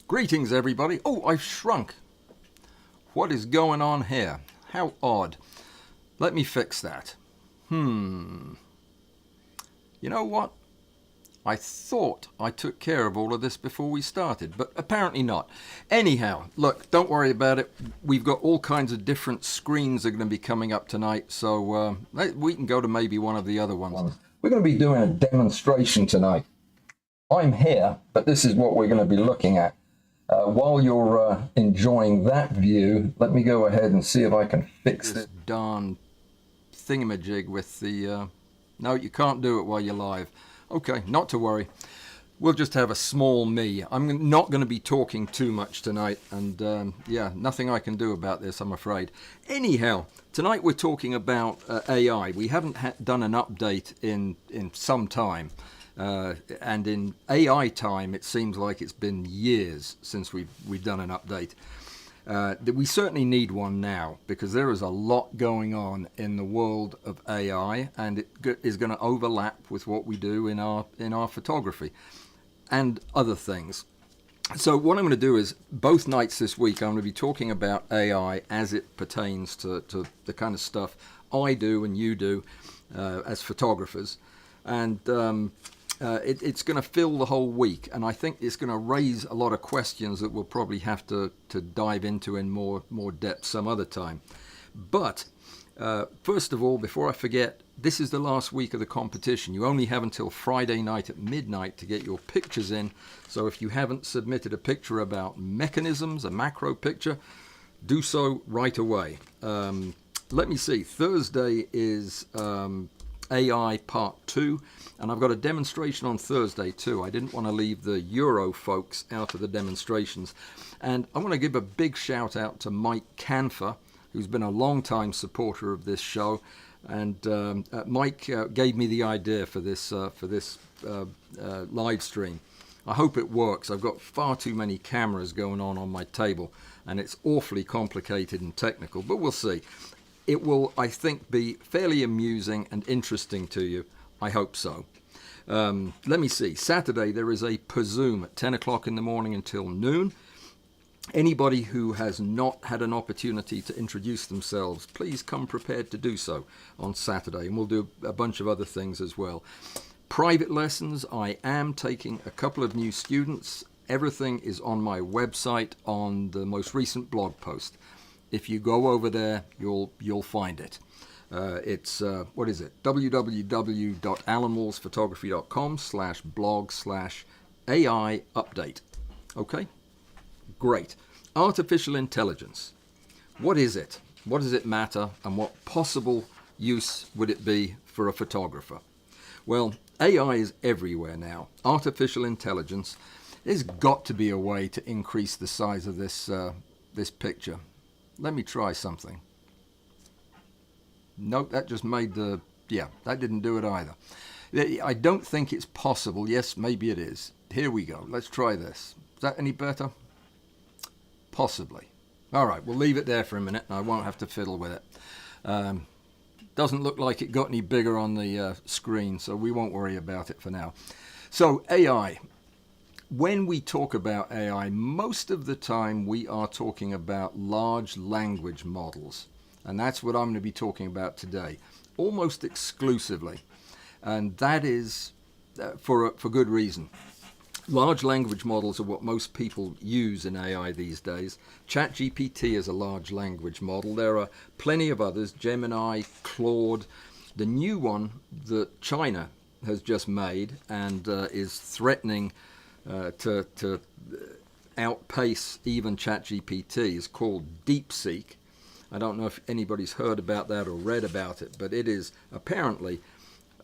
Greetings, everybody. Oh, I've shrunk. What is going on here? How odd. Let me fix that. You know what? I thought I took care of all of this before we started, but apparently not. Anyhow, look, don't worry about it. We've got all kinds of different screens that are going to be coming up tonight, so we can go to maybe one of the other ones. We're going to be doing a demonstration tonight. I'm here, but this is what we're going to be looking at. While you're enjoying that view, let me go ahead and see if I can fix this darn thingamajig with the... No, you can't do it while you're live. Okay, not to worry. We'll just have a small me. I'm not going to be talking too much tonight, and yeah, nothing I can do about this, I'm afraid. Anyhow, tonight we're talking about AI. We haven't done an update in some time. And in AI time, it seems like it's been years since we've done an update. We certainly need one now because there is a lot going on in the world of AI, and it is going to overlap with what we do in our photography and other things. So what I'm going to do is both nights this week I'm going to be talking about AI as it pertains to the kind of stuff I do and you do as photographers, and it's going to fill the whole week, and I think it's going to raise a lot of questions that we'll probably have to dive into in more depth some other time. But first of all, before I forget, this is the last week of the competition. You only have until Friday night at midnight to get your pictures in. So if you haven't submitted a picture about mechanisms, a macro picture, do so right away. Let me see. Thursday is AI Part 2, and I've got a demonstration on Thursday too. I didn't want to leave the Euro folks out of the demonstrations. And I want to give a big shout out to Mike Canfer, who's been a long-time supporter of this show. And Mike gave me the idea for this live stream. I hope it works. I've got far too many cameras going on my table, and it's awfully complicated and technical, but we'll see. It will, I think, be fairly amusing and interesting to you. I hope so. Let me see. Saturday, there is a per Zoom at 10 o'clock in the morning until noon. Anybody who has not had an opportunity to introduce themselves, please come prepared to do so on Saturday. And we'll do a bunch of other things as well. Private lessons, I am taking a couple of new students. Everything is on my website on the most recent blog post. If you go over there, you'll find it. It's what is it? www.alanwallsphotography.com/blog/AI update. Okay, great. Artificial intelligence. What is it? What does it matter? And what possible use would it be for a photographer? Well, AI is everywhere now. Artificial intelligence. There's got to be a way to increase the size of this picture. Let me try something. Nope, that just made the... Yeah, that didn't do it either. I don't think it's possible. Yes, maybe it is. Here we go. Let's try this. Is that any better? Possibly. All right, we'll leave it there for a minute, and I won't have to fiddle with it. Doesn't look like it got any bigger on the screen, so we won't worry about it for now. So, AI. When we talk about AI, most of the time we are talking about large language models. And that's what I'm going to be talking about today, almost exclusively. And that is for good reason. Large language models are what most people use in AI these days. ChatGPT is a large language model. There are plenty of others, Gemini, Claude. The new one that China has just made and is threatening to outpace even ChatGPT is called DeepSeek. I don't know if anybody's heard about that or read about it, but it is apparently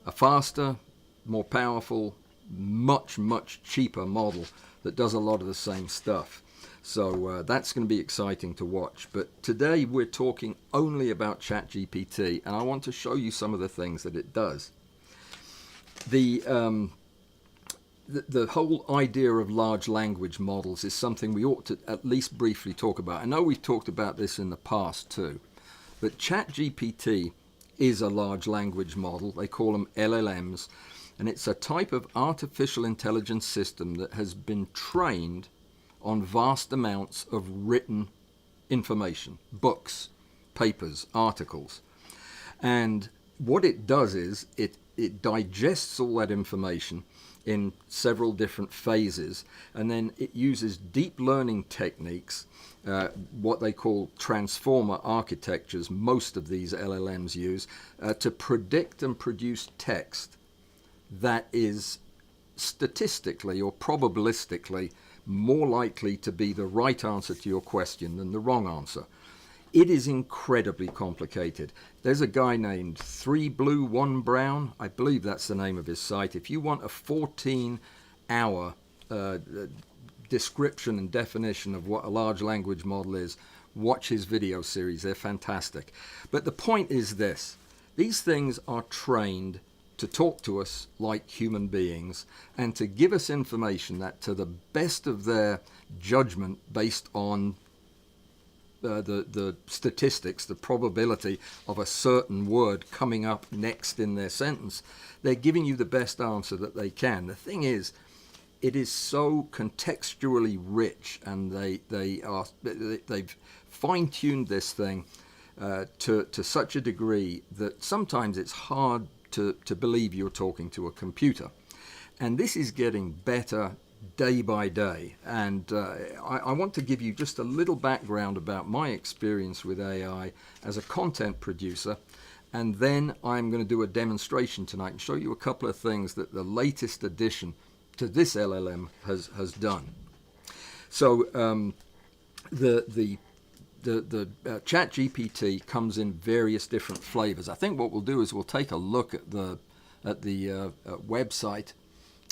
a faster, more powerful, much cheaper model that does a lot of the same stuff. So that's going to be exciting to watch. But today we're talking only about ChatGPT, and I want to show you some of the things that it does. The whole idea of large language models is something we ought to at least briefly talk about. I know we've talked about this in the past too, but ChatGPT is a large language model. They call them LLMs, and it's a type of artificial intelligence system that has been trained on vast amounts of written information, books, papers, articles. And what it does is it digests all that information in several different phases, and then it uses deep learning techniques, what they call transformer architectures, most of these LLMs use, to predict and produce text that is statistically or probabilistically more likely to be the right answer to your question than the wrong answer. It is incredibly complicated. There's a guy named 3 Blue 1 Brown, I believe that's the name of his site. If you want a 14-hour description and definition of what a large language model is, watch his video series. They're fantastic. But the point is this: these things are trained to talk to us like human beings and to give us information that, to the best of their judgment, based on the statistics, the probability of a certain word coming up next in their sentence, they're giving you the best answer that they can. The thing is, it is so contextually rich, and they've fine-tuned this thing to such a degree that sometimes it's hard to believe you're talking to a computer. And this is getting better day by day. And I want to give you just a little background about my experience with AI as a content producer. And then I'm going to do a demonstration tonight and show you a couple of things that the latest addition to this LLM has done. So the ChatGPT comes in various different flavors. I think what we'll do is we'll take a look at the website,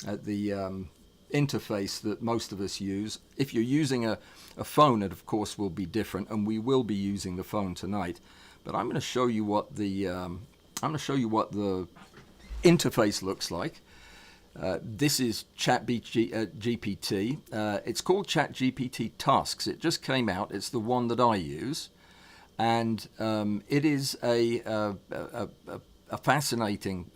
at the interface that most of us use. If you're using a phone, it of course will be different, and we will be using the phone tonight. But I'm going to show you what the interface looks like. This is ChatGPT. It's called ChatGPT Tasks. It just came out. It's the one that I use, and it is a fascinating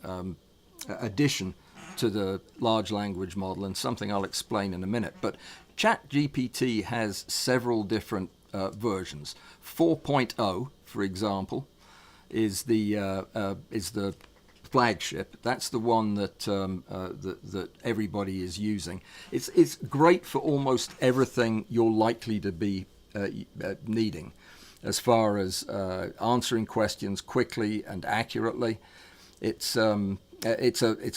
addition to the large language model, and something I'll explain in a minute. But ChatGPT has several different versions. 4.0, for example, is the flagship. That's the one that everybody is using. It's great for almost everything you're likely to be needing, as far as answering questions quickly and accurately. It's a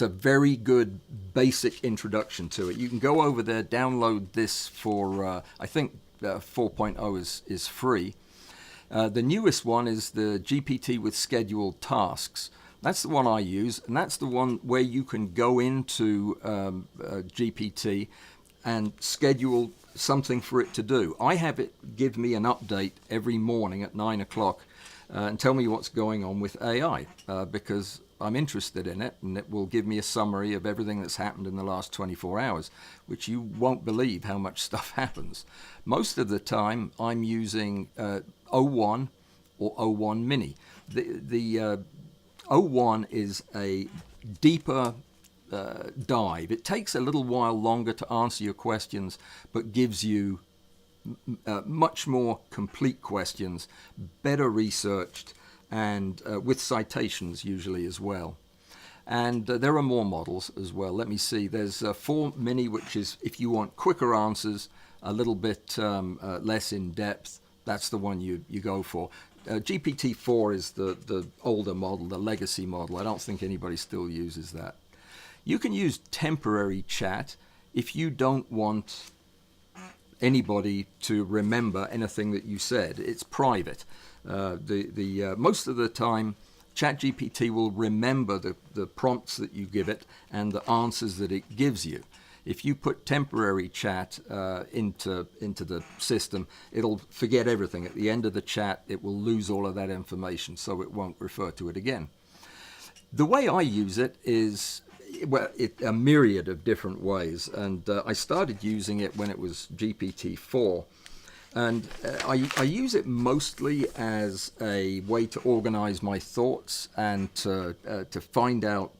very good basic introduction to it. You can go over there, download this for I think 4.0 is free. The newest one is the GPT with scheduled tasks. That's the one I use, and that's the one where you can go into GPT and schedule something for it to do. I have it give me an update every morning at 9 o'clock and tell me what's going on with AI, because I'm interested in it, and it will give me a summary of everything that's happened in the last 24 hours, which you won't believe how much stuff happens. Most of the time, I'm using 01 or 01 Mini. The 01 is a deeper dive. It takes a little while longer to answer your questions, but gives you much more complete questions, better researched, and with citations usually as well. And there are more models as well. Let me see. There's 4 Mini, which is if you want quicker answers, a little bit less in depth. That's the one you go for. GPT-4 is the older model, the legacy model. I don't think anybody still uses that. You can use temporary chat if you don't want anybody to remember anything that you said. It's private. Most of the time, ChatGPT will remember the prompts that you give it and the answers that it gives you. If you put temporary chat into the system, it'll forget everything. At the end of the chat, it will lose all of that information, so it won't refer to it again. The way I use it is, well, a myriad of different ways, and I started using it when it was GPT-4. And I use it mostly as a way to organize my thoughts and to find out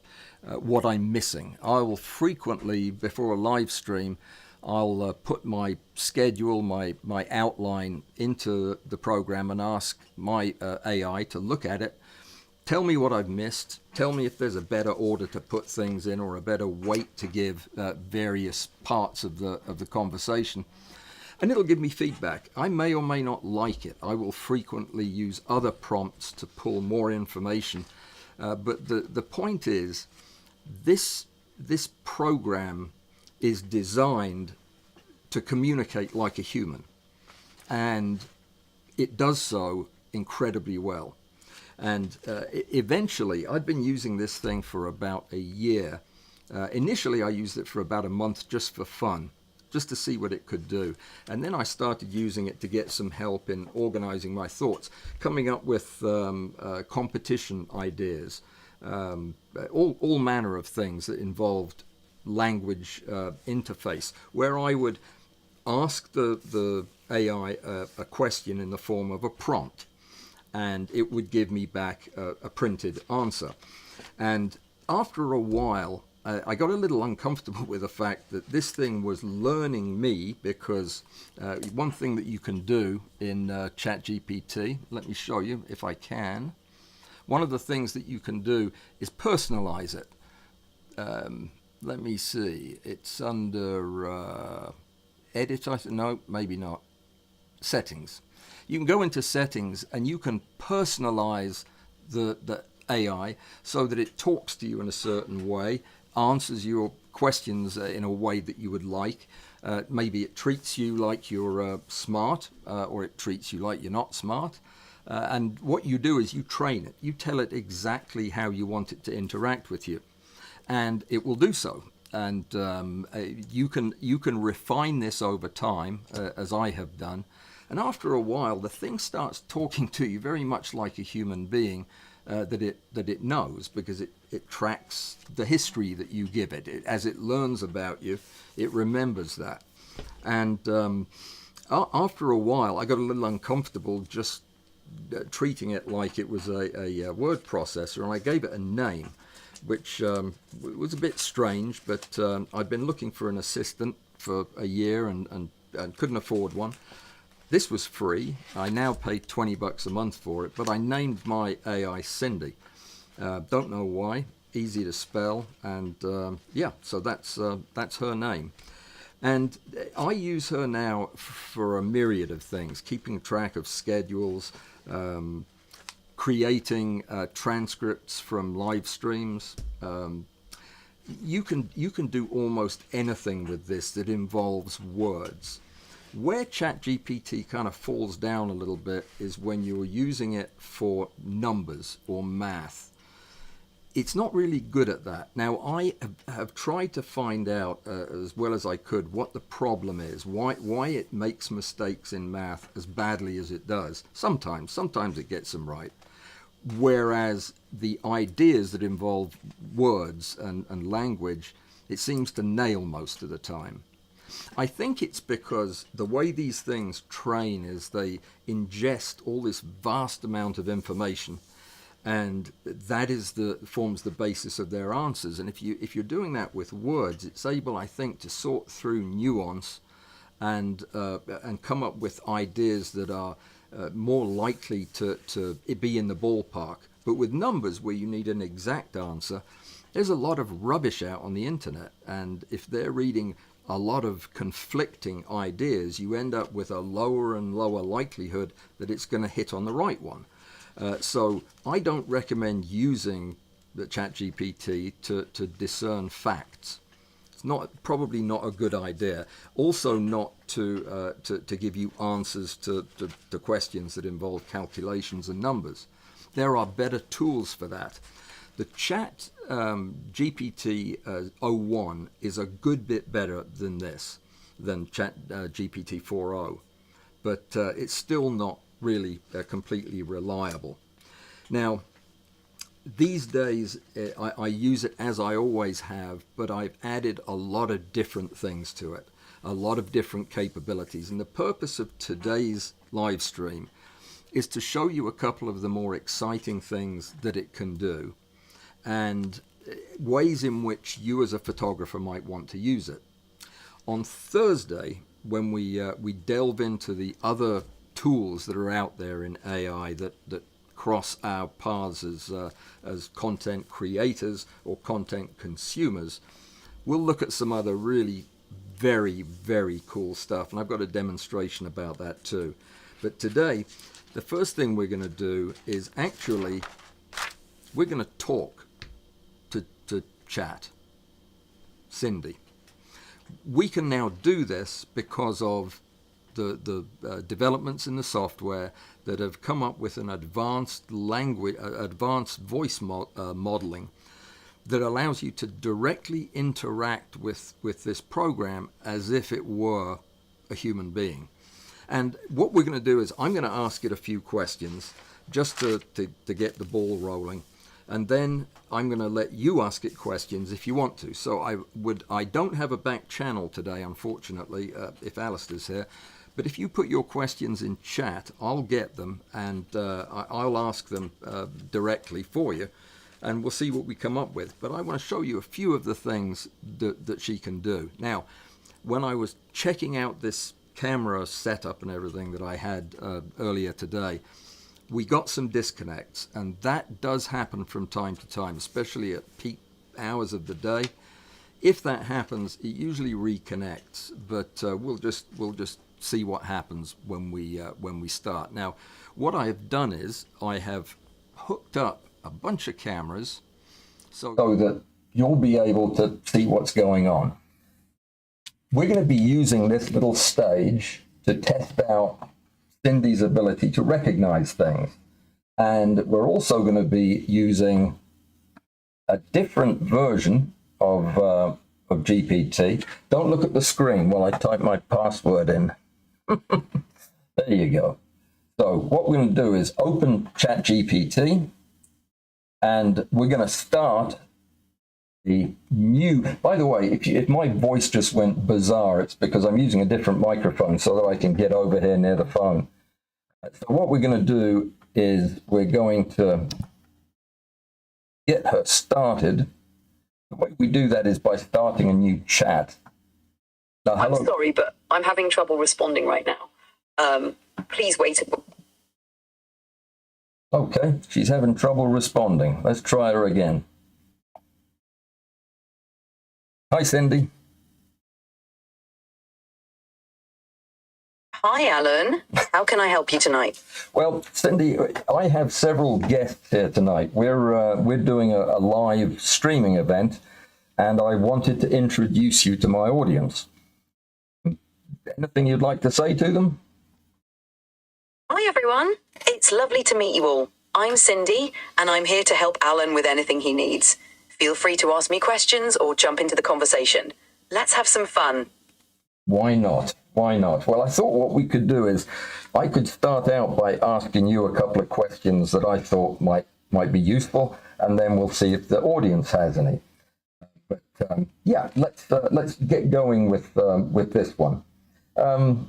what I'm missing. I will frequently, before a live stream, I'll put my schedule, my outline into the program and ask my AI to look at it, tell me what I've missed, tell me if there's a better order to put things in or a better weight to give various parts of the conversation. And it'll give me feedback. I may or may not like it. I will frequently use other prompts to pull more information. But the point is, this program is designed to communicate like a human. And it does so incredibly well. And eventually, I'd been using this thing for about a year. Initially, I used it for about a month just for fun, just to see what it could do. And then I started using it to get some help in organizing my thoughts, coming up with competition ideas, all manner of things that involved language interface, where I would ask the AI a question in the form of a prompt, and it would give me back a printed answer. And after a while, I got a little uncomfortable with the fact that this thing was learning me, because one thing that you can do in ChatGPT, let me show you if I can. One of the things that you can do is personalize it. Let me see. It's under edit. No, maybe not. Settings. You can go into settings and you can personalize the AI so that it talks to you in a certain way, answers your questions in a way that you would like. Maybe it treats you like you're smart, or it treats you like you're not smart. And what you do is you train it. You tell it exactly how you want it to interact with you, and it will do so. And you can refine this over time, as I have done. And after a while, the thing starts talking to you very much like a human being that it knows, because it tracks the history that you give it. As it learns about you, it remembers that. And after a while, I got a little uncomfortable just treating it like it was a word processor, and I gave it a name, which was a bit strange, but I'd been looking for an assistant for a year and couldn't afford one. This was free. I now pay $20 a month for it, but I named my AI Cindy. Don't know why. Easy to spell, and yeah, so that's her name. And I use her now for a myriad of things: keeping track of schedules, creating transcripts from live streams. You can do almost anything with this that involves words. Where ChatGPT kind of falls down a little bit is when you're using it for numbers or math. It's not really good at that. Now, I have tried to find out as well as I could what the problem is, why it makes mistakes in math as badly as it does. Sometimes it gets them right. Whereas the ideas that involve words and language, it seems to nail most of the time. I think it's because the way these things train is they ingest all this vast amount of information, and that forms the basis of their answers. And if you're doing that with words, it's able, I think, to sort through nuance and come up with ideas that are more likely to be in the ballpark. But with numbers, where you need an exact answer, there's a lot of rubbish out on the internet, and if they're reading a lot of conflicting ideas, you end up with a lower and lower likelihood that it's going to hit on the right one. So I don't recommend using the ChatGPT to discern facts. It's probably not a good idea. Also, not to give you answers to questions that involve calculations and numbers. There are better tools for that. The Chat GPT 01 is a good bit better than Chat GPT 4.0, but it's still not really completely reliable. Now, these days I use it as I always have, but I've added a lot of different things to it, a lot of different capabilities. And the purpose of today's live stream is to show you a couple of the more exciting things that it can do, and ways in which you as a photographer might want to use it. On Thursday, when we delve into the other tools that are out there in AI that cross our paths as content creators or content consumers, we'll look at some other really very, very cool stuff. And I've got a demonstration about that too. But today, the first thing we're going to do is actually, we're going to talk to chat. Cindy. We can now do this because of the developments in the software that have come up with an advanced language, advanced voice modeling that allows you to directly interact with this program as if it were a human being. And what we're going to do is I'm going to ask it a few questions just to get the ball rolling. And then I'm going to let you ask it questions if you want to. So I don't have a back channel today, unfortunately, if Alistair's here. But if you put your questions in chat, I'll get them and I'll ask them directly for you. And we'll see what we come up with. But I want to show you a few of the things that she can do. Now, when I was checking out this camera setup and everything that I had earlier today, we got some disconnects, and that does happen from time to time, especially at peak hours of the day. If that happens, it usually reconnects, but we'll just see what happens when we start. Now, what I have done is I have hooked up a bunch of cameras so that you'll be able to see what's going on. We're going to be using this little stage to test out Cindy's ability to recognize things. And we're also going to be using a different version of GPT. Don't look at the screen while I type my password in. There you go. So what we're going to do is open ChatGPT, and we're going to start the new. By the way, if my voice just went bizarre, it's because I'm using a different microphone so that I can get over here near the phone. So what we're going to do is we're going to get her started. The way we do that is by starting a new chat. Now, hello. I'm sorry, but I'm having trouble responding right now. Please wait. Okay, she's having trouble responding. Let's try her again. Hi, Cindy. Hi, Alan. How can I help you tonight? Well, Cindy, I have several guests here tonight. We're doing a live streaming event, and I wanted to introduce you to my audience. Anything you'd like to say to them? Hi, everyone. It's lovely to meet you all. I'm Cindy, and I'm here to help Alan with anything he needs. Feel free to ask me questions or jump into the conversation. Let's have some fun. Why not? Why not? Well, I thought what we could do is I could start out by asking you a couple of questions that I thought might be useful, and then we'll see if the audience has any. But yeah, let's get going with this one. That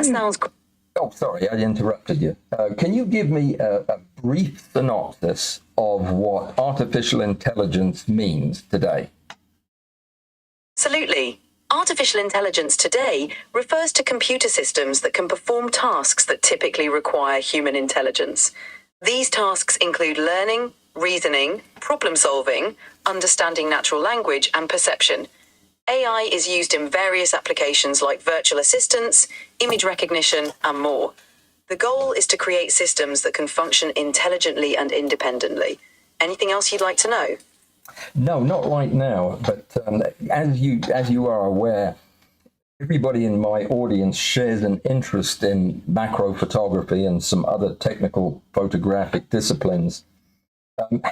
sounds great. Oh, sorry, I interrupted you. Can you give me a brief synopsis of what artificial intelligence means today? Absolutely. Artificial intelligence today refers to computer systems that can perform tasks that typically require human intelligence. These tasks include learning, reasoning, problem solving, understanding natural language, and perception. AI is used in various applications like virtual assistants, image recognition, and more. The goal is to create systems that can function intelligently and independently. Anything else you'd like to know? No, not right now, but as you are aware, everybody in my audience shares an interest in macro photography and some other technical photographic disciplines.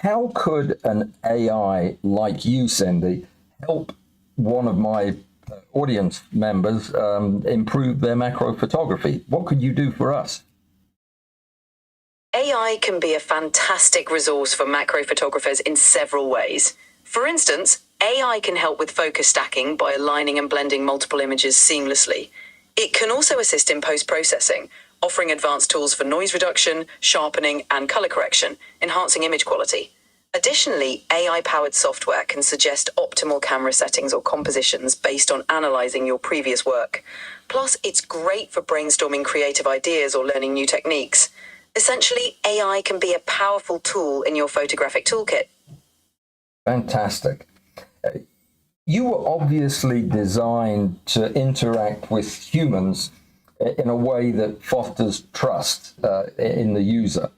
How could an AI like you, Cindy, help one of my audience members improve their macro photography? What could you do for us? AI can be a fantastic resource for macro photographers in several ways. For instance, AI can help with focus stacking by aligning and blending multiple images seamlessly. It can also assist in post-processing, offering advanced tools for noise reduction, sharpening, and color correction, enhancing image quality. Additionally, AI-powered software can suggest optimal camera settings or compositions based on analyzing your previous work. Plus, it's great for brainstorming creative ideas or learning new techniques. Essentially, AI can be a powerful tool in your photographic toolkit. Fantastic. You were obviously designed to interact with humans in a way that fosters trust in the user.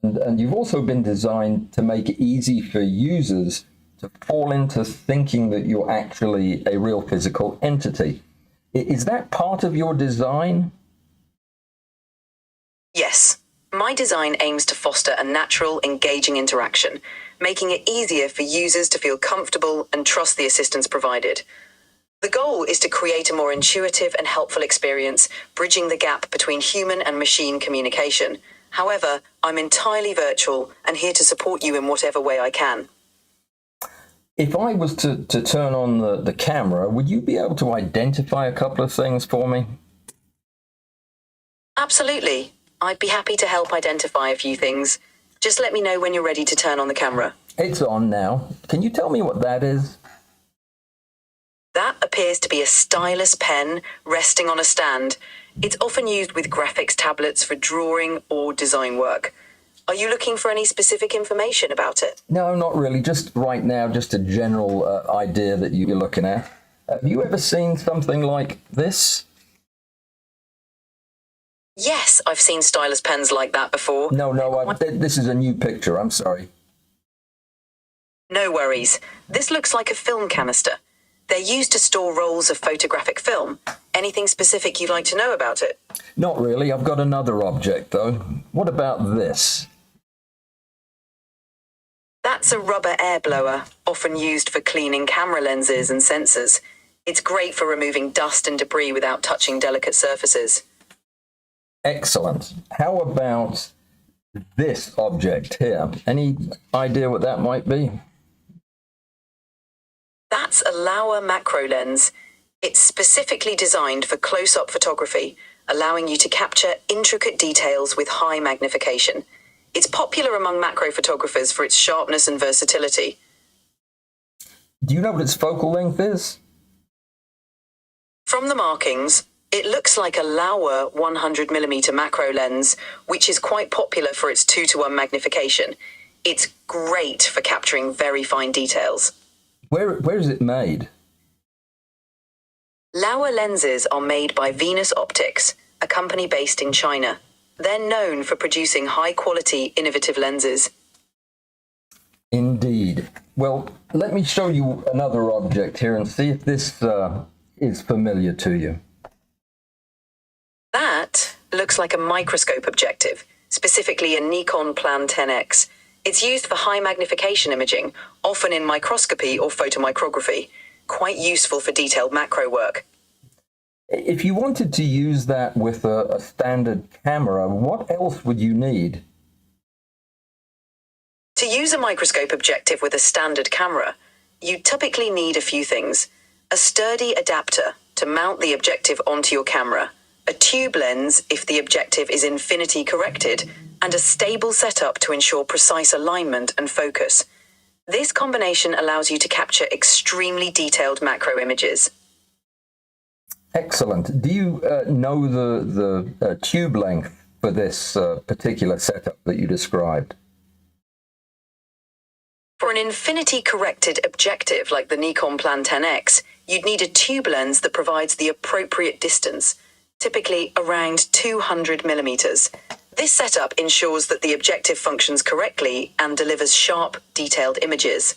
And you've also been designed to make it easy for users to fall into thinking that you're actually a real physical entity. Is that part of your design? Yes. My design aims to foster a natural, engaging interaction, making it easier for users to feel comfortable and trust the assistance provided. The goal is to create a more intuitive and helpful experience, bridging the gap between human and machine communication. However, I'm entirely virtual and here to support you in whatever way I can. If I was to turn on the camera, would you be able to identify a couple of things for me? Absolutely. I'd be happy to help identify a few things. Just let me know when you're ready to turn on the camera. It's on now. Can you tell me what that is? That appears to be a stylus pen resting on a stand. It's often used with graphics tablets for drawing or design work. Are you looking for any specific information about it? No, not really. Just right now, just a general idea that you're looking at. Have you ever seen something like this? Yes, I've seen stylus pens like that before. No, this is a new picture. I'm sorry. No worries. This looks like a film canister. They're used to store rolls of photographic film. Anything specific you'd like to know about it? Not really. I've got another object, though. What about this? That's a rubber air blower, often used for cleaning camera lenses and sensors. It's great for removing dust and debris without touching delicate surfaces. Excellent. How about this object here? Any idea what that might be? That's a Laowa macro lens. It's specifically designed for close-up photography, allowing you to capture intricate details with high magnification. It's popular among macro photographers for its sharpness and versatility. Do you know what its focal length is? From the markings, it looks like a Laowa 100mm macro lens, which is quite popular for its 2:1 magnification. It's great for capturing very fine details. Where is it made? Laowa lenses are made by Venus Optics, a company based in China. They're known for producing high-quality, innovative lenses. Indeed. Well, let me show you another object here and see if this is familiar to you. That looks like a microscope objective, specifically a Nikon Plan 10X. It's used for high magnification imaging, often in microscopy or photomicrography. Quite useful for detailed macro work. If you wanted to use that with a standard camera, what else would you need? To use a microscope objective with a standard camera, you typically need a few things. A sturdy adapter to mount the objective onto your camera, a tube lens if the objective is infinity corrected, and a stable setup to ensure precise alignment and focus. This combination allows you to capture extremely detailed macro images. Excellent. Do you know the tube length for this particular setup that you described? For an infinity-corrected objective like the Nikon Plan 10X, you'd need a tube lens that provides the appropriate distance, typically around 200 millimeters. This setup ensures that the objective functions correctly and delivers sharp, detailed images.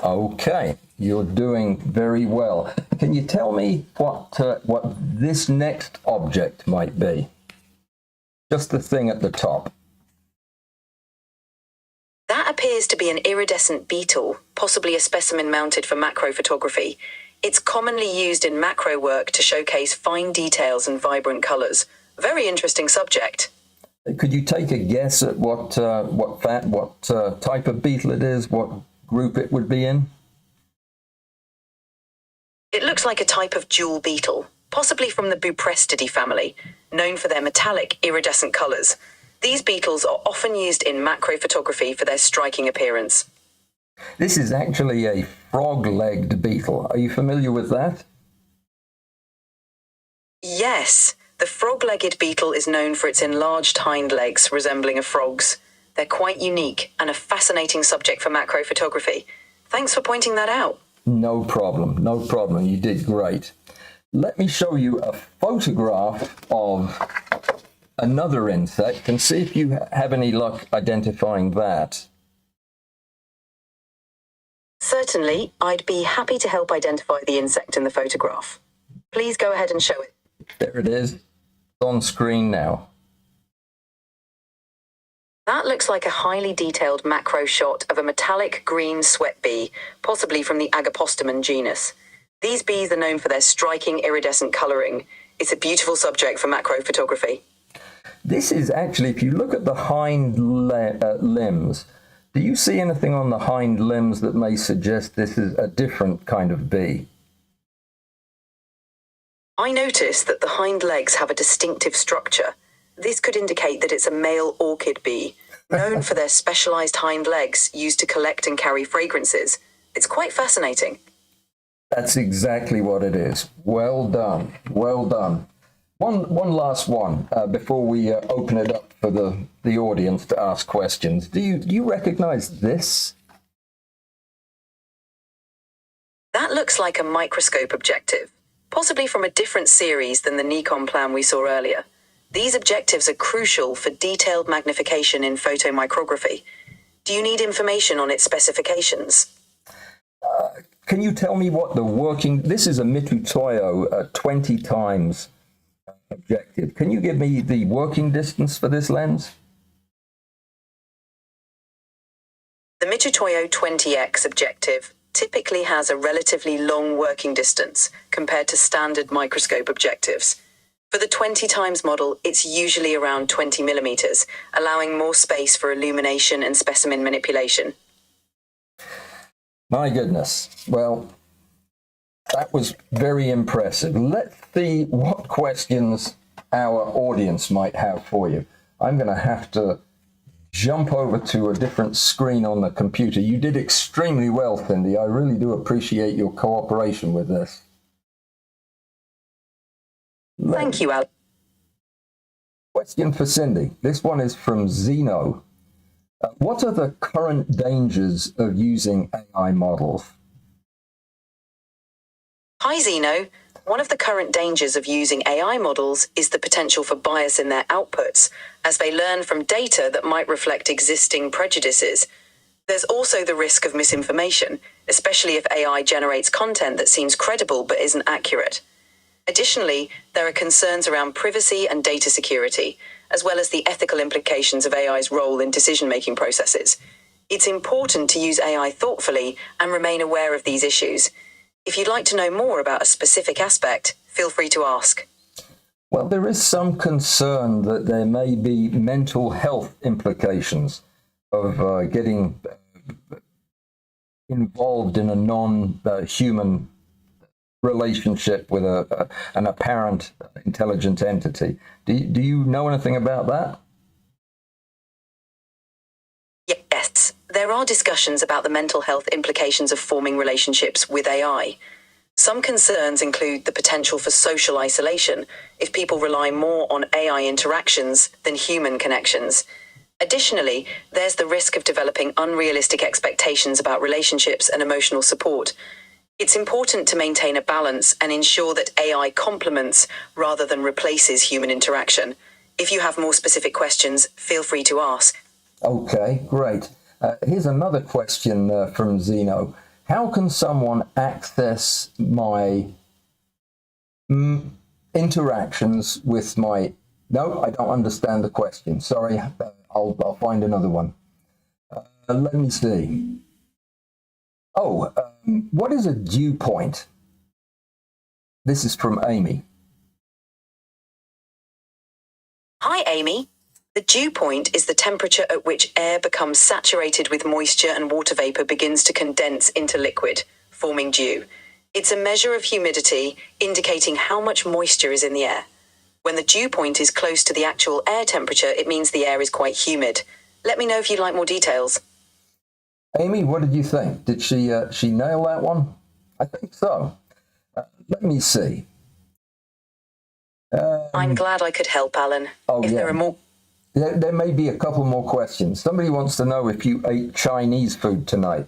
Okay, you're doing very well. Can you tell me what this next object might be? Just the thing at the top. That appears to be an iridescent beetle, possibly a specimen mounted for macro photography. It's commonly used in macro work to showcase fine details and vibrant colors. Very interesting subject. Could you take a guess at what type of beetle it is, what group it would be in? It looks like a type of jewel beetle, possibly from the Buprestidae family, known for their metallic, iridescent colors. These beetles are often used in macro photography for their striking appearance. This is actually a frog-legged beetle. Are you familiar with that? Yes, the frog-legged beetle is known for its enlarged hind legs resembling a frog's. They're quite unique and a fascinating subject for macro photography. Thanks for pointing that out. No problem, no problem. You did great. Let me show you a photograph of another insect and see if you have any luck identifying that. Certainly, I'd be happy to help identify the insect in the photograph. Please go ahead and show it. There it is. It's on screen now. That looks like a highly detailed macro shot of a metallic green sweat bee, possibly from the AWPhotography genus. These bees are known for their striking iridescent coloring. It's a beautiful subject for macro photography. This is actually, if you look at the hind limbs, do you see anything on the hind limbs that may suggest this is a different kind of bee? I noticed that the hind legs have a distinctive structure. This could indicate that it's a male orchid bee, known for their specialized hind legs used to collect and carry fragrances. It's quite fascinating. That's exactly what it is. Well done. Well done. One last one before we open it up for the audience to ask questions. Do you recognize this? That looks like a microscope objective, possibly from a different series than the Nikon plan we saw earlier. These objectives are crucial for detailed magnification in photomicrography. Do you need information on its specifications? Can you tell me what the working... This is a Mitutoyo 20 times objective. Can you give me the working distance for this lens? The Mitutoyo 20X objective typically has a relatively long working distance compared to standard microscope objectives. For the 20 times model, it's usually around 20 millimeters, allowing more space for illumination and specimen manipulation. My goodness. Well, that was very impressive. Let's see what questions our audience might have for you. I'm going to have to jump over to a different screen on the computer. You did extremely well, Cindy. I really do appreciate your cooperation with this. Thank you, Al. Question for Cindy. This one is from Zeno. What are the current dangers of using AI models? Hi, Zeno. One of the current dangers of using AI models is the potential for bias in their outputs, as they learn from data that might reflect existing prejudices. There's also the risk of misinformation, especially if AI generates content that seems credible but isn't accurate. Additionally, there are concerns around privacy and data security, as well as the ethical implications of AI's role in decision-making processes. It's important to use AI thoughtfully and remain aware of these issues. If you'd like to know more about a specific aspect, feel free to ask. Well, there is some concern that there may be mental health implications of getting involved in a non-human relationship with an apparent intelligent entity. Do you know anything about that? Yes, there are discussions about the mental health implications of forming relationships with AI. Some concerns include the potential for social isolation if people rely more on AI interactions than human connections. Additionally, there's the risk of developing unrealistic expectations about relationships and emotional support. It's important to maintain a balance and ensure that AI complements rather than replaces human interaction. If you have more specific questions, feel free to ask. Okay, great. Here's another question from Zeno. How can someone access my interactions with my... No, I don't understand the question. Sorry, I'll find another one. Let me see. What is a dew point? This is from Amy. Hi, Amy. The dew point is the temperature at which air becomes saturated with moisture and water vapor begins to condense into liquid, forming dew. It's a measure of humidity, indicating how much moisture is in the air. When the dew point is close to the actual air temperature, it means the air is quite humid. Let me know if you'd like more details. Amy, what did you think? Did she nail that one? I think so. Let me see. I'm glad I could help, Alan. Oh, If yeah. there are more... There may be a couple more questions. Somebody wants to know if you ate Chinese food tonight.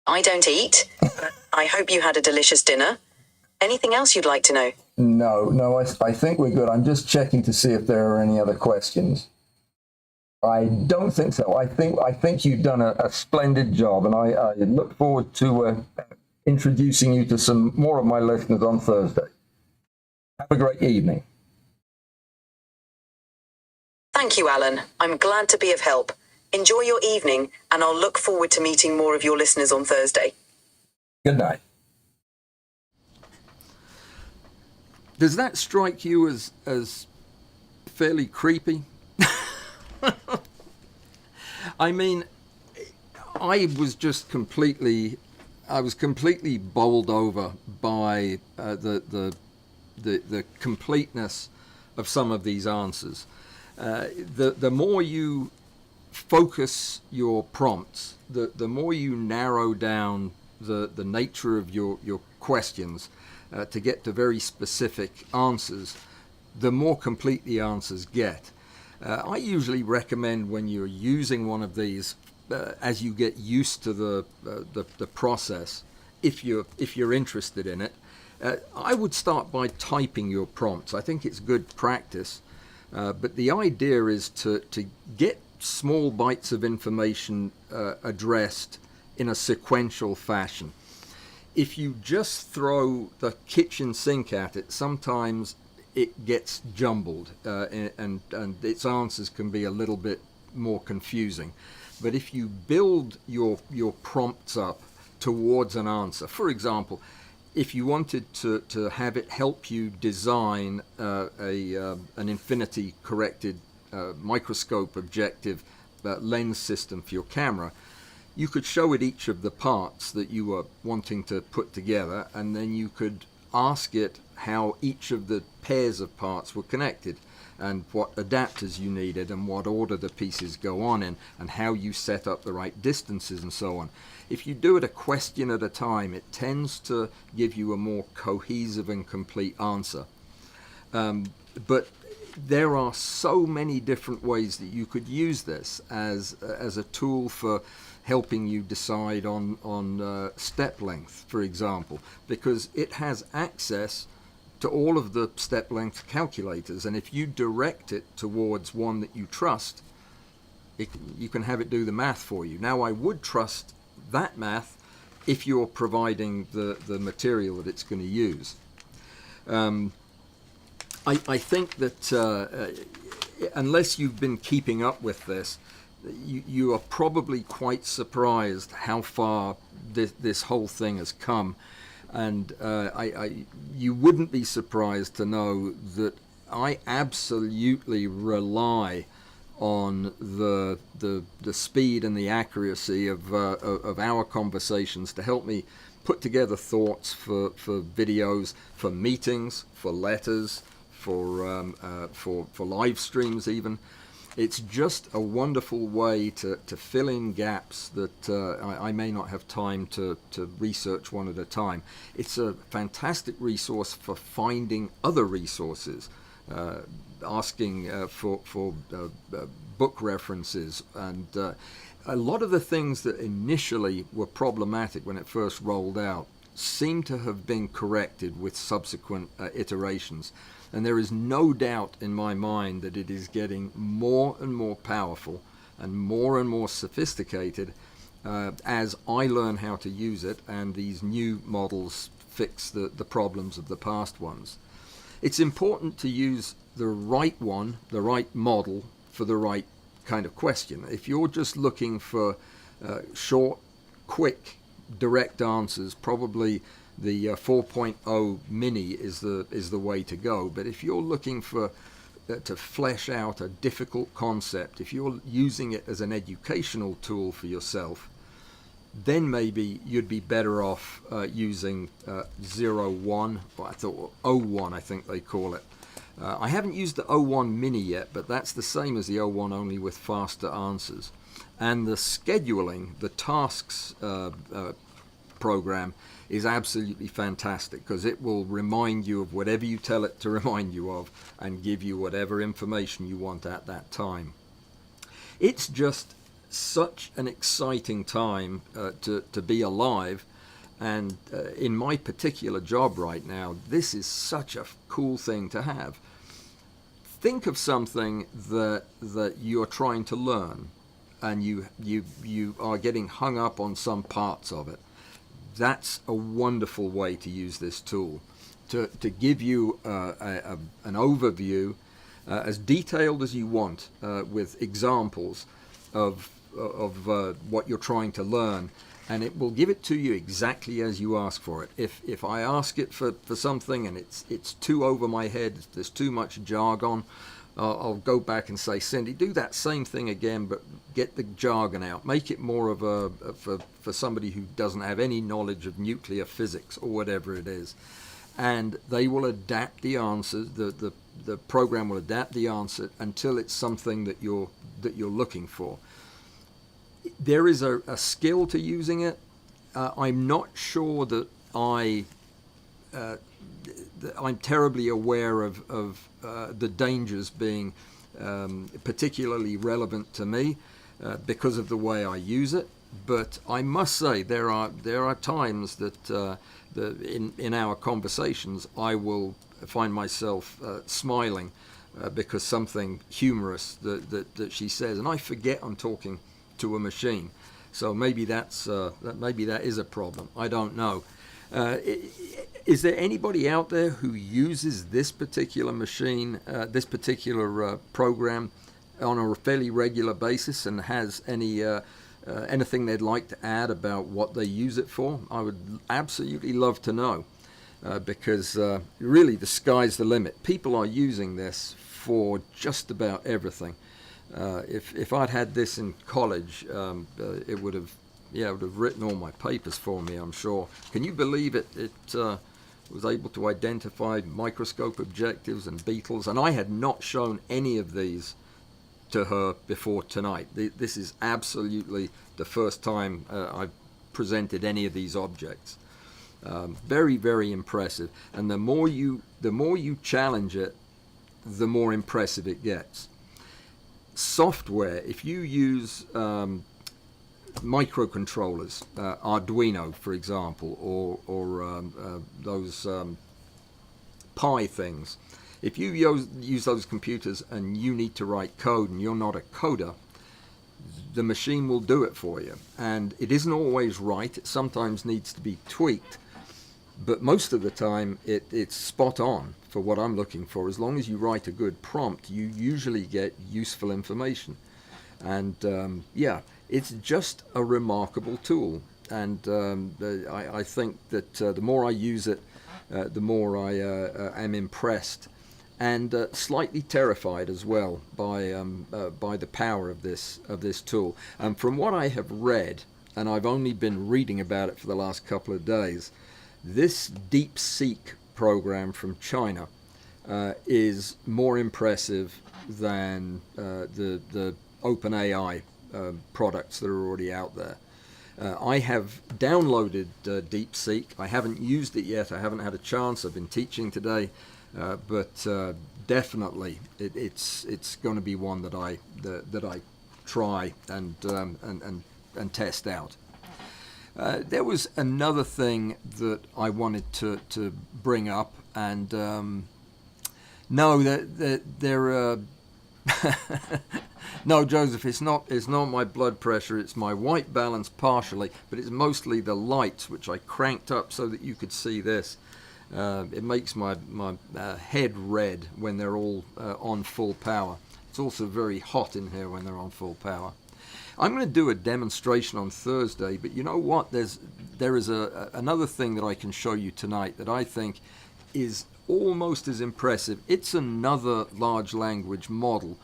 I don't eat, but I hope you had a delicious dinner. Anything else you'd like to know? No, I think we're good. I'm just checking to see if there are any other questions. I don't think so. I think you've done a splendid job, and I look forward to introducing you to some more of my listeners on Thursday. Have a great evening. Thank you, Alan. I'm glad to be of help. Enjoy your evening, and I'll look forward to meeting more of your listeners on Thursday. Good night. Does that strike you as fairly creepy? I mean, I was completely bowled over by the completeness of some of these answers. The more you focus your prompts, the more you narrow down the nature of your questions to get to very specific answers, the more complete the answers get. I usually recommend when you're using one of these, as you get used to the process, if you're interested in it, I would start by typing your prompts. I think it's good practice, but the idea is to get small bites of information addressed in a sequential fashion. If you just throw the kitchen sink at it, sometimes it gets jumbled and its answers can be a little bit more confusing. But if you build your prompts up towards an answer, for example, if you wanted to have it help you design an infinity corrected microscope objective lens system for your camera, you could show it each of the parts that you were wanting to put together, and then you could ask it how each of the pairs of parts were connected and what adapters you needed and what order the pieces go on in and how you set up the right distances and so on. If you do it a question at a time, it tends to give you a more cohesive and complete answer. But there are so many different ways that you could use this as a tool for helping you decide on step length, for example, because it has access to all of the step length calculators, and if you direct it towards one that you trust, you can have it do the math for you. Now, I would trust that math if you're providing the material that it's going to use. I think that unless you've been keeping up with this, you are probably quite surprised how far this whole thing has come. And you wouldn't be surprised to know that I absolutely rely on the speed and the accuracy of our conversations to help me put together thoughts for videos, for meetings, for letters, for live streams even. It's just a wonderful way to fill in gaps that I may not have time to research one at a time. It's a fantastic resource for finding other resources, asking for book references, and a lot of the things that initially were problematic when it first rolled out seem to have been corrected with subsequent iterations. And there is no doubt in my mind that it is getting more and more powerful and more sophisticated as I learn how to use it and these new models fix the problems of the past ones. It's important to use the right one, the right model, for the right kind of question. If you're just looking for short, quick, direct answers, probably the 4.0 Mini is the way to go. But if you're looking for to flesh out a difficult concept, if you're using it as an educational tool for yourself, then maybe you'd be better off using 01, or I thought 01, I think they call it. I haven't used the 01 Mini yet, but that's the same as the 01, only with faster answers. And the scheduling, the tasks program is absolutely fantastic, because it will remind you of whatever you tell it to remind you of and give you whatever information you want at that time. It's just such an exciting time to be alive, and in my particular job right now, this is such a cool thing to have. Think of something that you're trying to learn, and you are getting hung up on some parts of it. That's a wonderful way to use this tool, to give you an overview as detailed as you want, with examples of what you're trying to learn, and it will give it to you exactly as you ask for it. If I ask it for something and it's too over my head, there's too much jargon, I'll go back and say, Cindy, do that same thing again, but get the jargon out. Make it more of for somebody who doesn't have any knowledge of nuclear physics or whatever it is. And they will adapt the answers. The program will adapt the answer until it's something that you're looking for. There is a skill to using it. I'm not sure that I'm terribly aware of the dangers being particularly relevant to me because of the way I use it. But I must say there are times that in our conversations I will find myself smiling because something humorous that she says, and I forget I'm talking to a machine. So maybe that is a problem. I don't know. Is there anybody out there who uses this particular machine, this particular program, on a fairly regular basis, and has anything they'd like to add about what they use it for? I would absolutely love to know, because really the sky's the limit. People are using this for just about everything. If I'd had this in college, it would have written all my papers for me, I'm sure. Can you believe it? It was able to identify microscope objectives and beetles, and I had not shown any of these to her before tonight. This is absolutely the first time I've presented any of these objects. Very, very impressive. And the more you challenge it, the more impressive it gets. Software, if you use microcontrollers, Arduino, for example, or those Pi things, if you use those computers and you need to write code and you're not a coder, the machine will do it for you. And it isn't always right. It sometimes needs to be tweaked. But most of the time, it's spot on for what I'm looking for. As long as you write a good prompt, you usually get useful information. And it's just a remarkable tool. And I think that the more I use it, the more I am impressed and slightly terrified as well by the power of this tool. And from what I have read, and I've only been reading about it for the last couple of days, this DeepSeek program from China is more impressive than the OpenAI products that are already out there. I have downloaded DeepSeek. I haven't used it yet. I haven't had a chance. I've been teaching today, but definitely it's going to be one that I try and test out. There was another thing that I wanted to bring up, and no, there. No, Joseph, it's not my blood pressure. It's my white balance partially, but it's mostly the lights, which I cranked up so that you could see this. It makes my head red when they're all on full power. It's also very hot in here when they're on full power. I'm going to do a demonstration on Thursday, but you know what? There is another thing that I can show you tonight that I think is almost as impressive. It's another large language model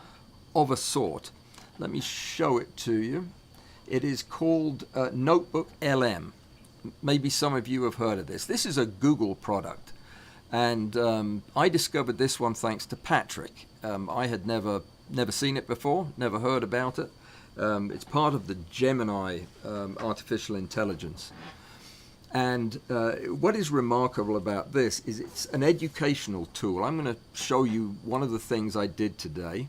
of a sort. Let me show it to you. It is called Notebook LM. Maybe some of you have heard of this. This is a Google product. And I discovered this one thanks to Patrick. I had never seen it before, never heard about it. It's part of the Gemini artificial intelligence. And what is remarkable about this is it's an educational tool. I'm going to show you one of the things I did today.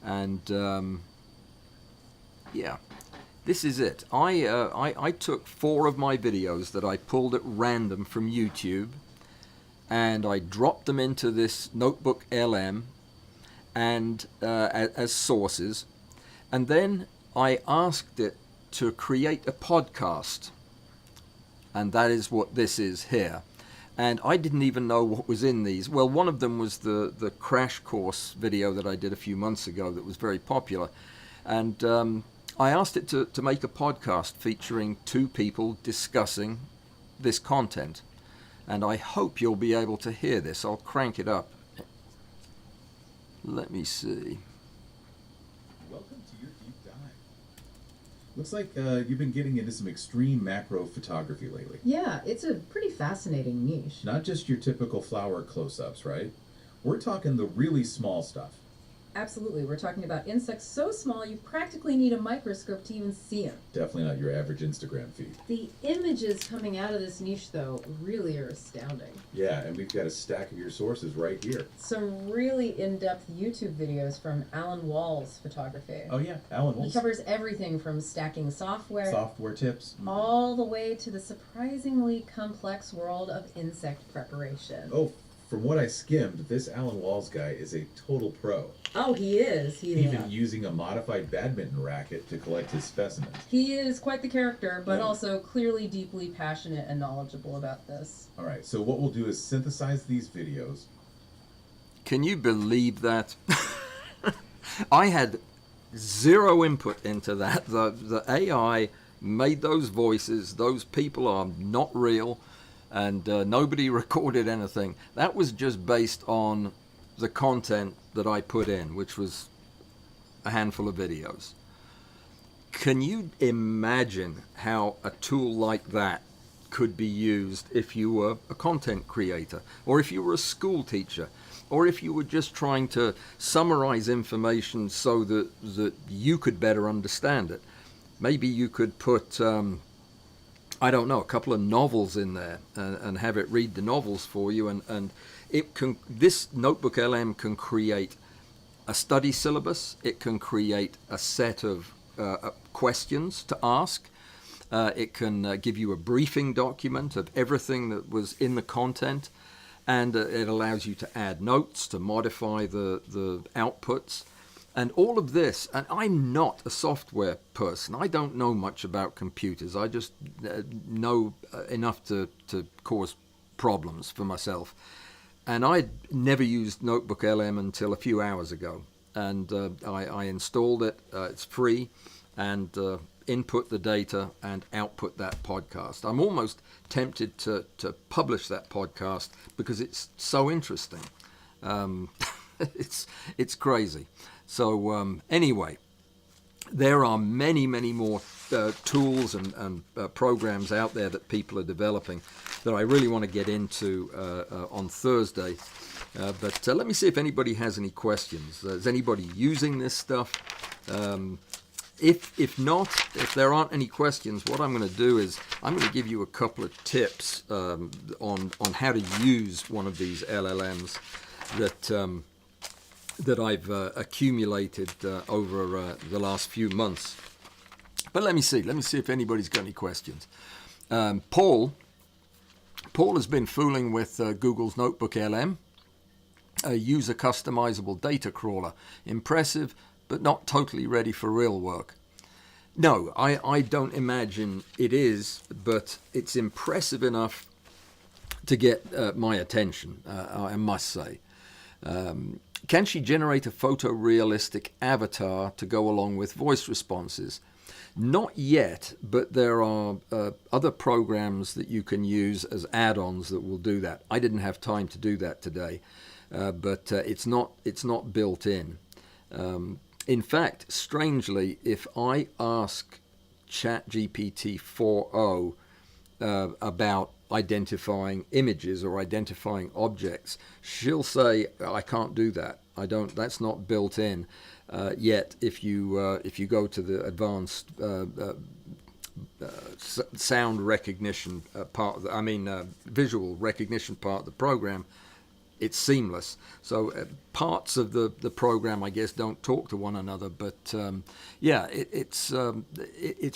And yeah, this is it. I took 4 of my videos that I pulled at random from YouTube, and I dropped them into this Notebook LM and as sources, and then I asked it to create a podcast, and that is what this is here. And I didn't even know what was in these. Well, one of them was the crash course video that I did a few months ago that was very popular, and I asked it to make a podcast featuring 2 people discussing this content. And I hope you'll be able to hear this. I'll crank it up. Let me see. Welcome to your deep dive. Looks like you've been getting into some extreme macro photography lately. Yeah, it's a pretty fascinating niche. Not just your typical flower close-ups, right? We're talking the really small stuff. Absolutely. We're talking about insects so small you practically need a microscope to even see them. Definitely not your average Instagram feed. The images coming out of this niche, though, really are astounding. Yeah, and we've got a stack of your sources right here. Some really in-depth YouTube videos from Alan Wall's photography. Oh yeah, Alan He Wolf. covers everything from stacking software tips. all the way to the surprisingly complex world of insect preparation. Oh, from what I skimmed, this Alan Walls guy is a total pro. Oh, he is. Even using a modified badminton racket to collect his specimens. He is quite the character, but also clearly deeply passionate and knowledgeable about this. All right, so what we'll do is synthesize these videos. Can you believe that? I had 0 input into that. The AI made those voices. Those people are not real, and nobody recorded anything. That was just based on the content that I put in, which was a handful of videos. Can you imagine how a tool like that could be used if you were a content creator, or if you were a school teacher, or if you were just trying to summarize information so that you could better understand it? Maybe you could put I don't know, a couple of novels in there and have it read the novels for you, and it can. This Notebook LM can create a study syllabus. It can create a set of questions to ask. It can give you a briefing document of everything that was in the content, and it allows you to add notes, to modify the outputs. And all of this, and I'm not a software person. I don't know much about computers. I just know enough to cause problems for myself. And I never used Notebook LM until a few hours ago. And I installed it. It's free. And input the data and output that podcast. I'm almost tempted to publish that podcast because it's so interesting. It's crazy. So anyway, there are many more tools and programs out there that people are developing that I really want to get into on Thursday. But let me see if anybody has any questions. Is anybody using this stuff? If not, if there aren't any questions, what I'm going to do is I'm going to give you a couple of tips on how to use one of these LLMs that I've accumulated over the last few months. But let me see if anybody's got any questions. Paul has been fooling with Google's Notebook LM, a user customizable data crawler. Impressive, but not totally ready for real work. No, I don't imagine it is, but it's impressive enough to get my attention, I must say. Can she generate a photorealistic avatar to go along with voice responses? Not yet, but there are other programs that you can use as add-ons that will do that. I didn't have time to do that today, but it's not built in. In fact, strangely, if I ask ChatGPT 4.0 about identifying images or identifying objects, she'll say, I can't do that. I don't. That's not built in. Yet, if you go to the advanced sound recognition part of visual recognition part of the program, it's seamless. So parts of the program, I guess, don't talk to one another. But it's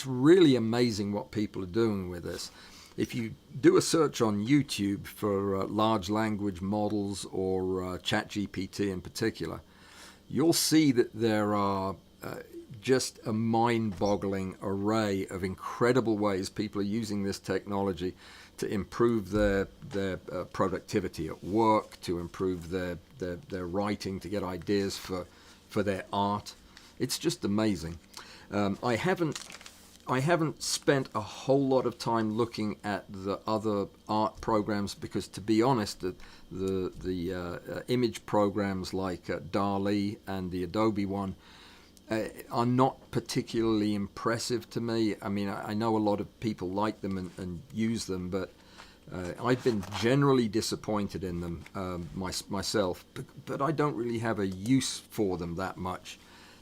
really amazing what people are doing with this. If you do a search on YouTube for large language models or ChatGPT in particular, you'll see that there are just a mind-boggling array of incredible ways people are using this technology to improve their productivity at work, to improve their writing, to get ideas for their art. It's just amazing. I haven't spent a whole lot of time looking at the other art programs because, to be honest, the image programs like DALL-E and the Adobe one are not particularly impressive to me. I mean, I know a lot of people like them and use them, but I've been generally disappointed in them myself, but I don't really have a use for them that much.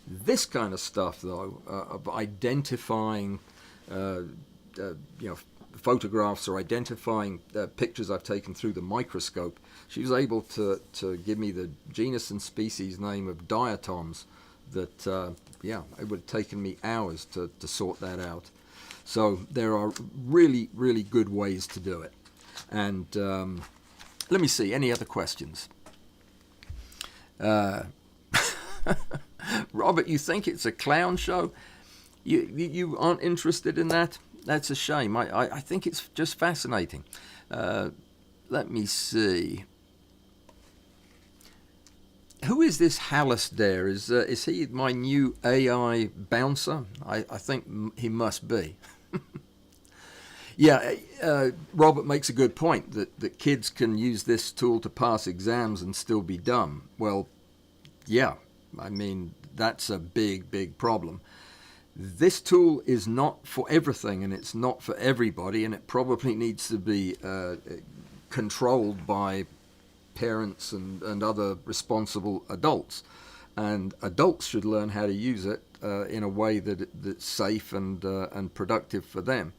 This kind of stuff, though, of identifying photographs or identifying pictures I've taken through the microscope, she was able to give me the genus and species name of diatoms that, it would have taken me hours to sort that out. So there are really, really good ways to do it. And let me see, any other questions? Robert, you think it's a clown show? You aren't interested in that? That's a shame. I think it's just fascinating. Let me see. Who is this Hallister? Is he my new AI bouncer? I think he must be. Yeah, Robert makes a good point that kids can use this tool to pass exams and still be dumb. Well, yeah, I mean, that's a big, big problem. This tool is not for everything, and it's not for everybody, and it probably needs to be controlled by parents and other responsible adults. And adults should learn how to use it in a way that's safe and productive for them.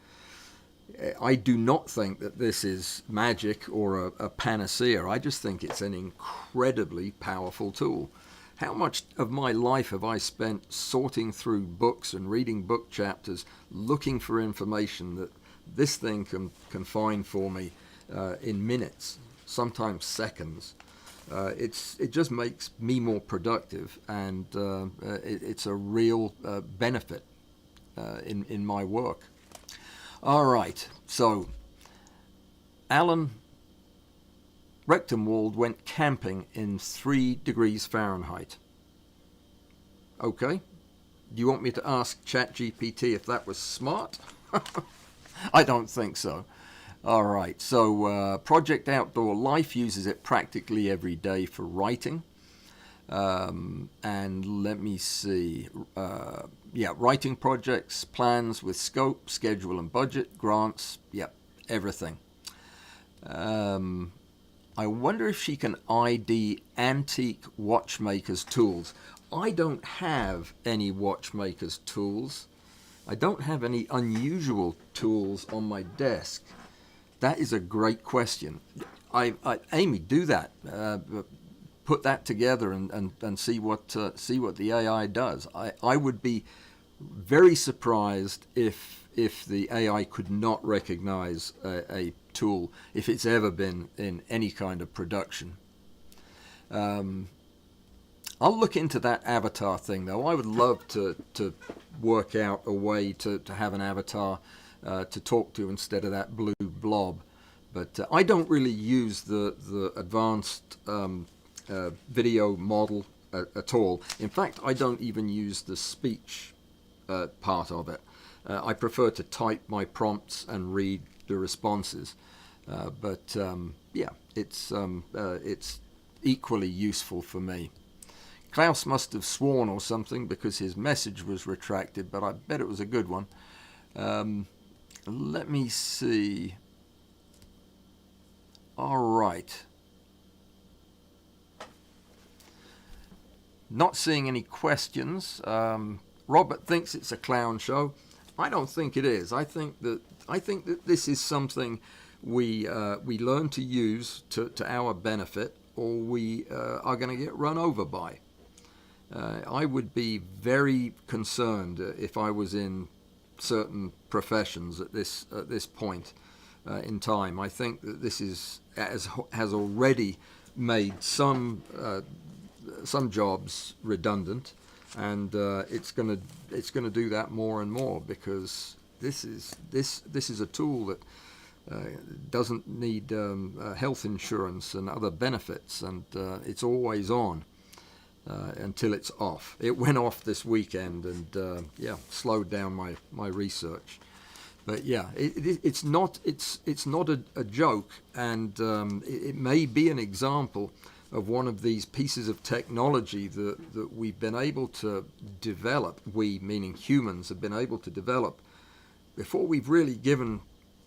I do not think that this is magic or a panacea. I just think it's an incredibly powerful tool. How much of my life have I spent sorting through books and reading book chapters, looking for information that this thing can find for me in minutes, sometimes seconds. It just makes me more productive, and it's a real benefit in my work. All right, so Alan Rechtenwald went camping in 3 degrees Fahrenheit. Okay, do you want me to ask ChatGPT if that was smart? I don't think so. All right, so Project Outdoor Life uses it practically every day for writing. And let me see. Writing projects, plans with scope, schedule and budget, grants, everything. I wonder if she can ID antique watchmakers' tools. I don't have any watchmakers' tools. I don't have any unusual tools on my desk. That is a great question. Amy, do that. Put that together and see what the AI does. I would be very surprised if the AI could not recognize a tool if it's ever been in any kind of production. I'll look into that avatar thing, though. I would love to work out a way to have an avatar to talk to instead of that blue blob. But I don't really use the advanced video model at all. In fact, I don't even use the speech part of it. I prefer to type my prompts and read the responses. It's equally useful for me. Klaus must have sworn or something because his message was retracted, but I bet it was a good one. Let me see. All right. Not seeing any questions. Robert thinks it's a clown show. I don't think it is. I think that this is something we learn to use to our benefit, or we are going to get run over by. I would be very concerned if I was in certain professions at this point in time. I think that this has already made some jobs redundant, and it's going to do that more and more, because this is a tool that doesn't need health insurance and other benefits, and it's always on until it's off. It went off this weekend, and slowed down my research. But yeah, it's not a joke, and it may be an example of one of these pieces of technology that we've been able to develop, we meaning humans have been able to develop, before we've really given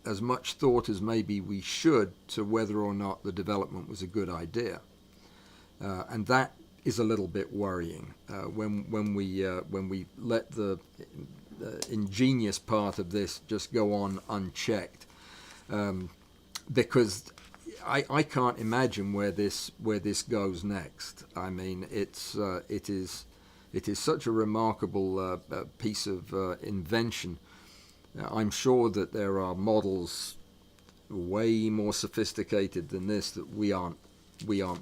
as much thought as maybe we should to whether or not the development was a good idea. And that is a little bit worrying when we let the ingenious part of this just go on unchecked, because I can't imagine where this goes next. I mean, it is such a remarkable piece of invention. I'm sure that there are models way more sophisticated than this that we aren't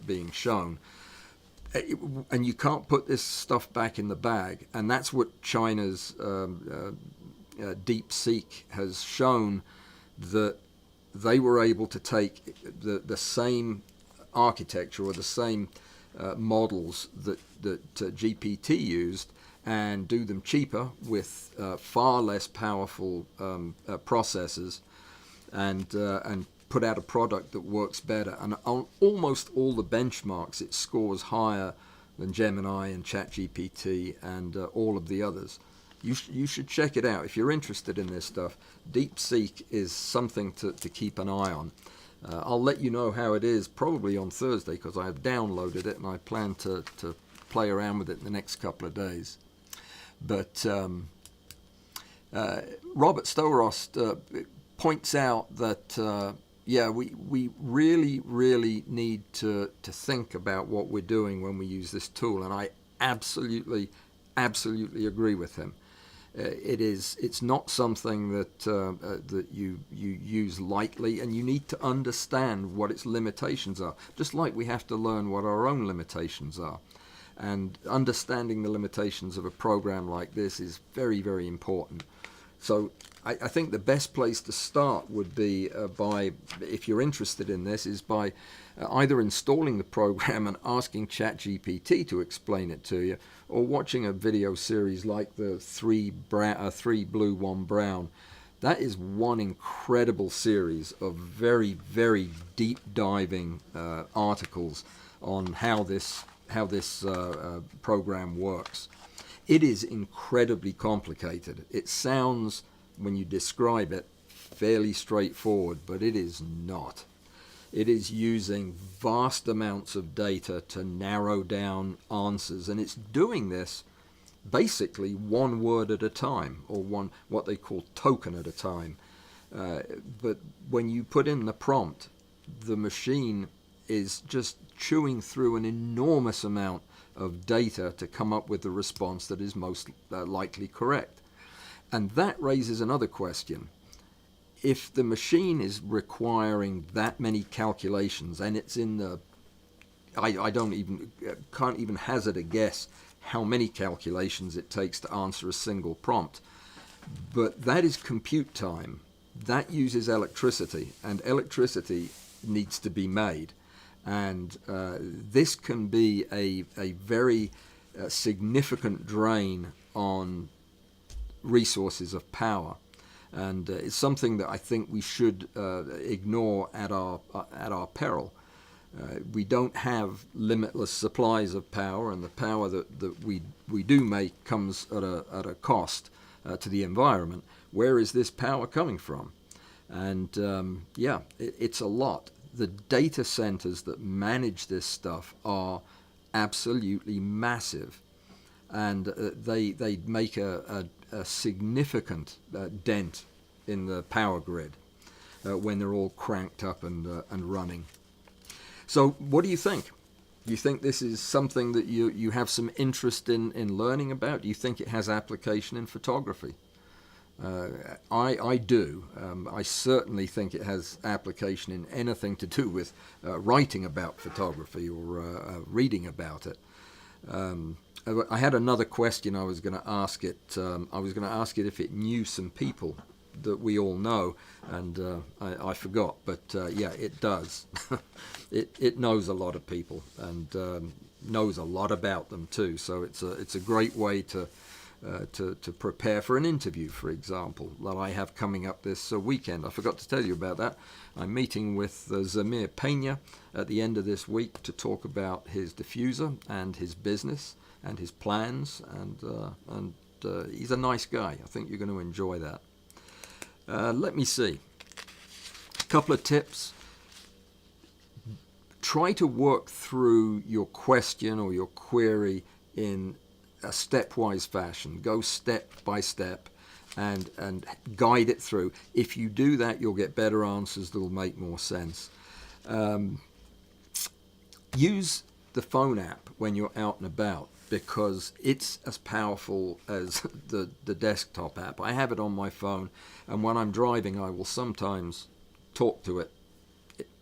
being shown. And you can't put this stuff back in the bag, and that's what China's DeepSeek has shown, that they were able to take the same architecture or the same models that GPT used and do them cheaper with far less powerful processors, and put out a product that works better. And on almost all the benchmarks, it scores higher than Gemini and ChatGPT and all of the others. You should check it out if you're interested in this stuff. DeepSeek is something to keep an eye on. I'll let you know how it is probably on Thursday, because I have downloaded it and I plan to play around with it in the next couple of days. But Robert Storost points out that we really need to think about what we're doing when we use this tool, and I absolutely agree with him. It's not something that you use lightly, and you need to understand what its limitations are, just like we have to learn what our own limitations are. And understanding the limitations of a program like this is very, very important. So I think the best place to start would be by, if you're interested in this, is by either installing the program and asking ChatGPT to explain it to you, or watching a video series like the three blue, one brown. That is one incredible series of very, very deep diving articles on how this program works. It is incredibly complicated. It sounds, when you describe it, fairly straightforward, but it is not. It is using vast amounts of data to narrow down answers, and it's doing this basically one word at a time, or what they call token at a time. But when you put in the prompt, the machine is just chewing through an enormous amount of data to come up with the response that is most likely correct. And that raises another question. If the machine is requiring that many calculations, and it's in the, can't even hazard a guess how many calculations it takes to answer a single prompt, but that is compute time. That uses electricity, and electricity needs to be made. And this can be a very significant drain on resources of power, and it's something that I think we should ignore at our peril. We don't have limitless supplies of power, and the power that we do make comes at a cost to the environment. Where is this power coming from? And it's a lot. The data centers that manage this stuff are absolutely massive, and they make a significant dent in the power grid when they're all cranked up and running. So what do you think? Do you think this is something that you have some interest in learning about? Do you think it has application in photography? I do. I certainly think it has application in anything to do with writing about photography or reading about it. I had another question I was going to ask it. I was going to ask it if it knew some people that we all know, and I forgot. But yeah, it does. It knows a lot of people and knows a lot about them too. So it's a great way to prepare for an interview, for example, that I have coming up this weekend. I forgot to tell you about that. I'm meeting with Zamir Pena at the end of this week to talk about his diffuser and his business and his plans, and he's a nice guy. I think you're going to enjoy that. Let me see. A couple of tips. Try to work through your question or your query in a stepwise fashion. Go step by step and guide it through. If you do that, you'll get better answers that will make more sense. Use the phone app when you're out and about, because it's as powerful as the desktop app. I have it on my phone, and when I'm driving, I will sometimes talk to it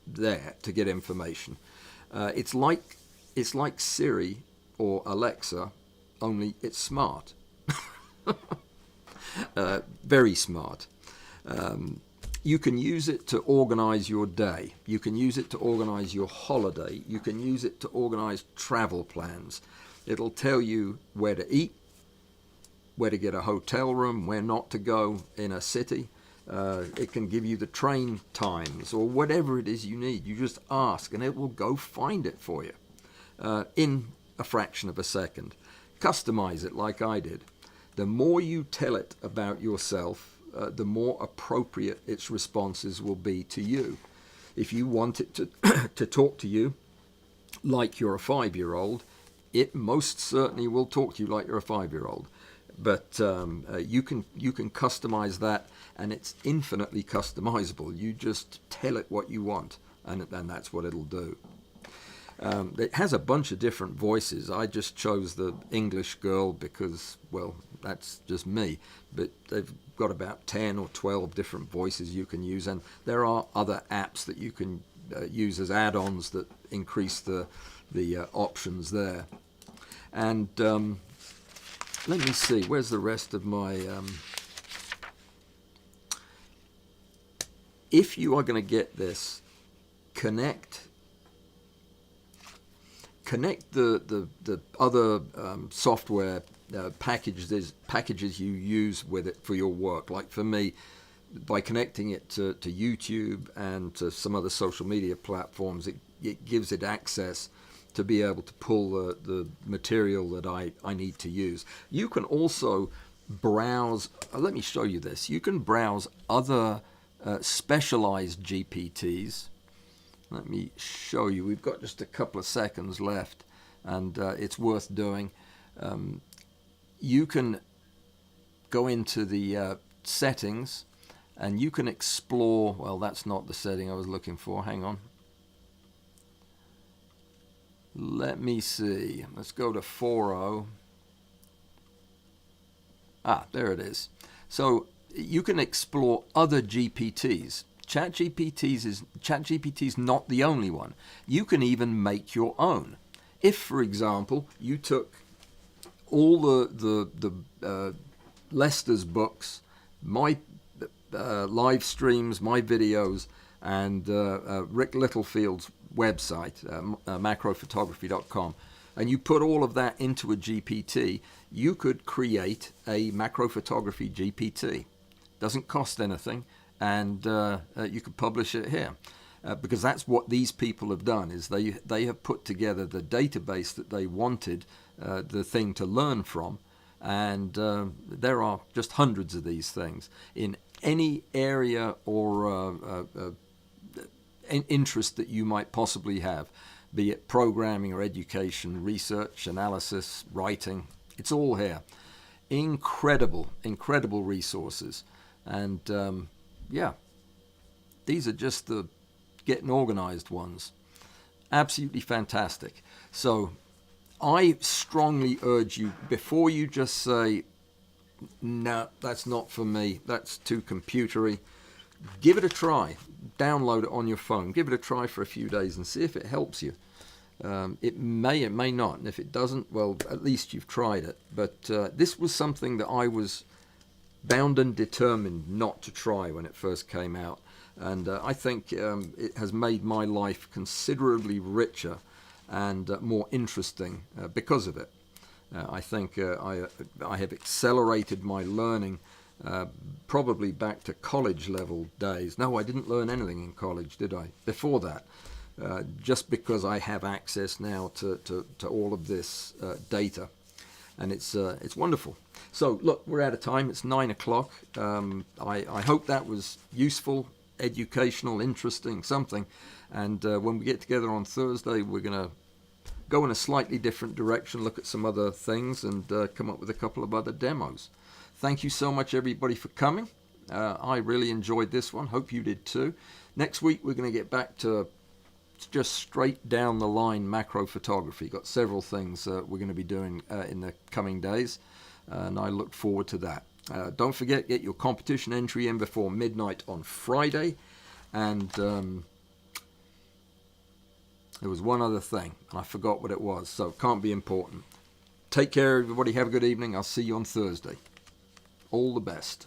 there to get information. It's like Siri or Alexa, only it's smart. Very smart. You can use it to organize your day. You can use it to organize your holiday. You can use it to organize travel plans. It'll tell you where to eat, where to get a hotel room, where not to go in a city. It can give you the train times or whatever it is you need. You just ask and it will go find it for you in a fraction of a second. Customize it like I did. The more you tell it about yourself, the more appropriate its responses will be to you. If you want it to talk to you like you're a 5-year-old, it most certainly will talk to you like you're a 5-year-old. But you can customize that, and it's infinitely customizable. You just tell it what you want, and that's what it'll do. It has a bunch of different voices. I just chose the English girl because, well, that's just me. But they've got about 10 or 12 different voices you can use, and there are other apps that you can use as add-ons that increase the options there. And let me see, where's the rest of my... if you are going to get this, connect the other software packages you use with it for your work. Like for me, by connecting it to YouTube and to some other social media platforms, it gives it access to be able to pull the material that I need to use. You can also browse, let me show you this. You can browse other specialized GPTs. Let me show you. We've got just a couple of seconds left, and it's worth doing. You can go into the settings, and you can explore. Well, that's not the setting I was looking for. Hang on. Let me see. Let's go to 4.0. There it is. So you can explore other GPTs. ChatGPT is not the only one. You can even make your own. If, for example, you took all the Lester's books, my live streams, my videos, and Rick Littlefield's website, macrophotography.com, and you put all of that into a GPT, you could create a macrophotography GPT. Doesn't cost anything, and you could publish it here. Because that's what these people have done, is they have put together the database that they wanted the thing to learn from, And there are just hundreds of these things in any area or interest that you might possibly have, be it programming or education, research, analysis, writing. It's all here. Incredible resources. And yeah, these are just the getting organized ones. Absolutely fantastic. So I strongly urge you, before you just say, no, that's not for me, that's too computery, give it a try. Download it on your phone. Give it a try for a few days and see if it helps you. It may not. And if it doesn't, well, at least you've tried it. But this was something that I was bound and determined not to try when it first came out. And I think it has made my life considerably richer and more interesting because of it. I think I have accelerated my learning probably back to college level days. No, I didn't learn anything in college, did I? Before that, just because I have access now to all of this data, and it's wonderful. So look, we're out of time. It's 9 o'clock. I hope that was useful, educational, interesting, something. And when we get together on Thursday, we're going to go in a slightly different direction, look at some other things, and come up with a couple of other demos. Thank you so much, everybody, for coming. I really enjoyed this one. Hope you did too. Next week, we're going to get back to just straight down the line macro photography. Got several things we're going to be doing in the coming days, and I look forward to that. Don't forget, get your competition entry in before midnight on Friday. And there was one other thing, and I forgot what it was, so it can't be important. Take care, everybody. Have a good evening. I'll see you on Thursday. All the best.